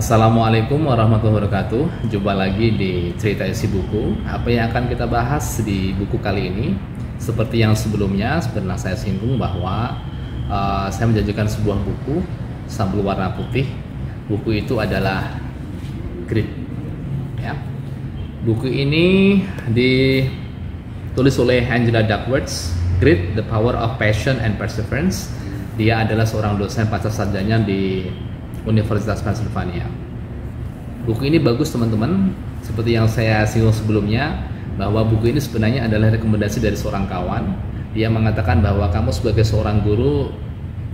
Assalamualaikum warahmatullahi wabarakatuh. Jumpa lagi di Cerita Isi Buku. Apa yang akan kita bahas di buku kali ini? Seperti yang sebelumnya, pernah saya singgung bahwa saya menjanjikan sebuah buku sambil warna putih. Buku itu adalah Grit. Ya. Buku ini ditulis oleh Angela Duckworth. Grit: The Power of Passion and Perseverance. Dia adalah seorang dosen pasca sarjana di Universitas Pennsylvania. Buku ini bagus teman-teman, seperti yang saya singgung sebelumnya, bahwa buku ini sebenarnya adalah rekomendasi dari seorang kawan. Dia mengatakan bahwa kamu sebagai seorang guru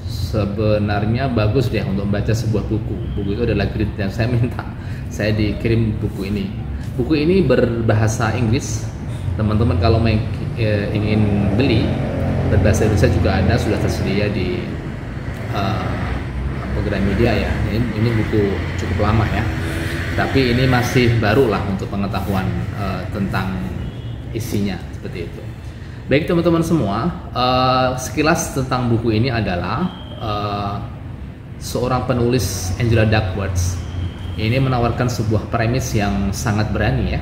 sebenarnya bagus deh untuk membaca sebuah buku. Buku itu adalah Grit, dan saya minta saya dikirim buku ini. Buku ini berbahasa Inggris. Teman-teman kalau ingin beli berbahasa Indonesia juga ada, sudah tersedia di Gramedia ya. Ini buku cukup lama ya, tapi ini masih baru lah untuk pengetahuan tentang isinya, seperti itu. Baik teman-teman semua, sekilas tentang buku ini adalah seorang penulis, Angela Duckworth, ini menawarkan sebuah premis yang sangat berani ya.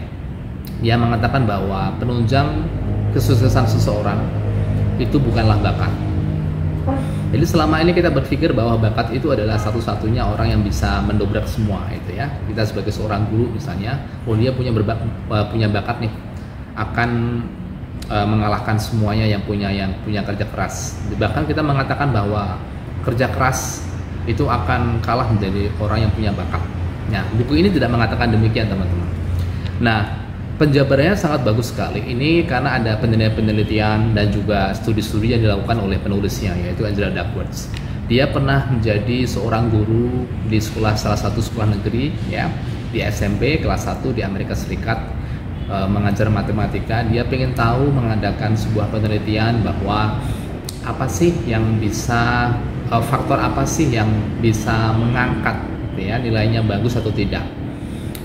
Dia mengatakan bahwa penunjang kesuksesan seseorang itu bukanlah bakat. Jadi selama ini kita berpikir bahwa bakat itu adalah satu-satunya orang yang bisa mendobrak semua itu ya. Kita sebagai seorang guru misalnya, dia punya bakat nih, akan mengalahkan semuanya yang punya kerja keras. Bahkan kita mengatakan bahwa kerja keras itu akan kalah menjadi orang yang punya bakat. Nah, buku ini tidak mengatakan demikian teman-teman. Nah, penjabarannya sangat bagus sekali. Ini karena ada penelitian dan juga studi-studi yang dilakukan oleh penulisnya, yaitu Angela Duckworth. Dia pernah menjadi seorang guru di salah satu sekolah negeri ya, di SMP kelas 1 di Amerika Serikat, mengajar matematika. Dia pengen tahu, mengadakan sebuah penelitian bahwa apa sih yang bisa, faktor apa sih yang bisa mengangkat ya, nilainya bagus atau tidak.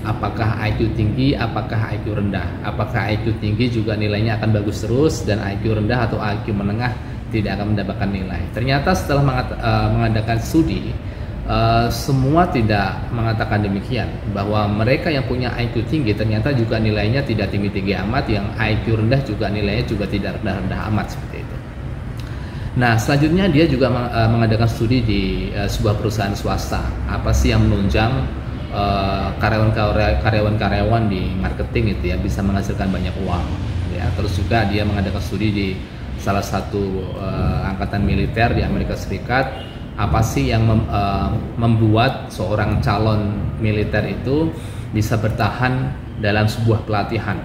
Apakah IQ tinggi, apakah IQ rendah? Apakah IQ tinggi juga nilainya akan bagus terus, dan IQ rendah atau IQ menengah tidak akan mendapatkan nilai? Ternyata setelah mengadakan studi, semua tidak mengatakan demikian, bahwa mereka yang punya IQ tinggi ternyata juga nilainya tidak tinggi-tinggi amat, yang IQ rendah juga nilainya juga tidak rendah-rendah amat, seperti itu. Nah, selanjutnya dia juga mengadakan studi di sebuah perusahaan swasta. Apa sih yang menunjang karyawan-karyawan di marketing itu ya bisa menghasilkan banyak uang ya. Terus juga dia mengadakan studi di salah satu angkatan militer di Amerika Serikat. Apa sih yang membuat seorang calon militer itu bisa bertahan dalam sebuah pelatihan?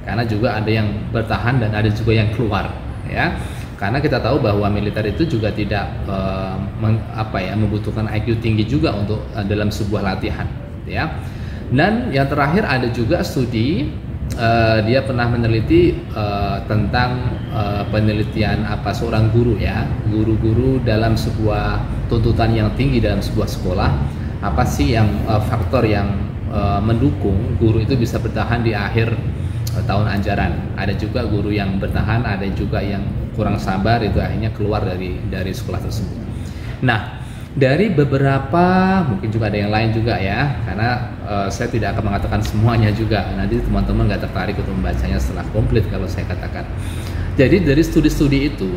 Karena juga ada yang bertahan dan ada juga yang keluar ya. Karena kita tahu bahwa militer itu juga tidak membutuhkan IQ tinggi juga untuk dalam sebuah latihan ya. Dan yang terakhir ada juga studi, dia pernah meneliti tentang penelitian seorang guru ya, guru-guru dalam sebuah tuntutan yang tinggi dalam sebuah sekolah. Apa sih yang faktor yang mendukung guru itu bisa bertahan di akhir tahun ajaran? Ada juga guru yang bertahan, ada juga yang kurang sabar, itu akhirnya keluar dari sekolah tersebut. Nah, dari beberapa, mungkin juga ada yang lain juga ya, karena saya tidak akan mengatakan semuanya juga, nanti teman-teman nggak tertarik untuk membacanya setelah komplit kalau saya katakan. Jadi dari studi-studi itu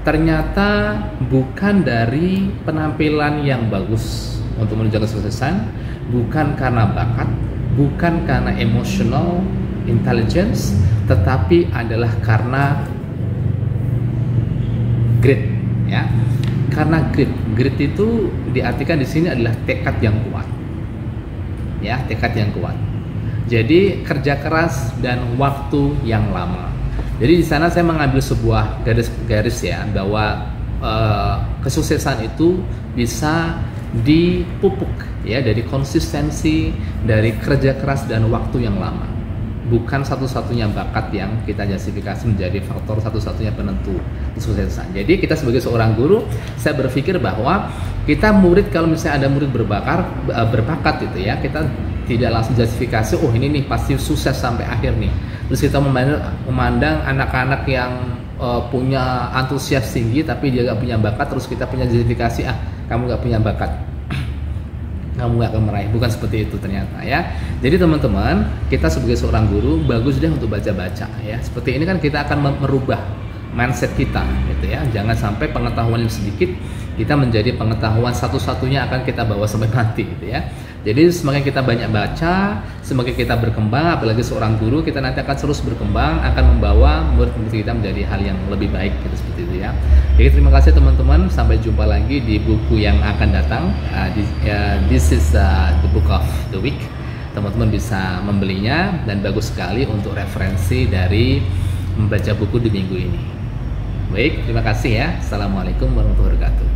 ternyata bukan dari penampilan yang bagus untuk menunjukkan kesuksesan, bukan karena bakat, bukan karena emotional intelligence, tetapi adalah karena grit ya. Karena grit itu diartikan di sini adalah tekad yang kuat, ya, tekad yang kuat. Jadi kerja keras dan waktu yang lama. Jadi di sana saya mengambil sebuah garis ya, bahwa kesuksesan itu bisa dipupuk ya dari konsistensi, dari kerja keras dan waktu yang lama. Bukan satu-satunya bakat yang kita justifikasi menjadi faktor satu-satunya penentu kesuksesan. Jadi kita sebagai seorang guru, saya berpikir bahwa kita murid, kalau misalnya ada murid berbakat itu ya, kita tidak langsung justifikasi, oh ini nih pasti sukses sampai akhir nih. Terus kita memandang anak-anak yang punya antusias tinggi tapi dia gak punya bakat, terus kita punya justifikasi, kamu gak punya bakat. kamu nggak akan meraih. Bukan seperti itu ternyata ya. Jadi teman-teman, kita sebagai seorang guru bagus deh untuk baca-baca ya. Seperti ini kan kita akan merubah mindset kita gitu ya. Jangan sampai pengetahuan yang sedikit kita menjadi pengetahuan satu-satunya akan kita bawa sampai mati gitu ya. Jadi semakin kita banyak baca, semakin kita berkembang, apalagi seorang guru, kita nanti akan terus berkembang, akan membawa murid-murid kita menjadi hal yang lebih baik gitu, seperti itu ya. Jadi terima kasih teman-teman, sampai jumpa lagi di buku yang akan datang. This is the book of the week. Teman-teman bisa membelinya dan bagus sekali untuk referensi dari membaca buku di minggu ini. Baik, terima kasih ya. Assalamualaikum warahmatullahi wabarakatuh.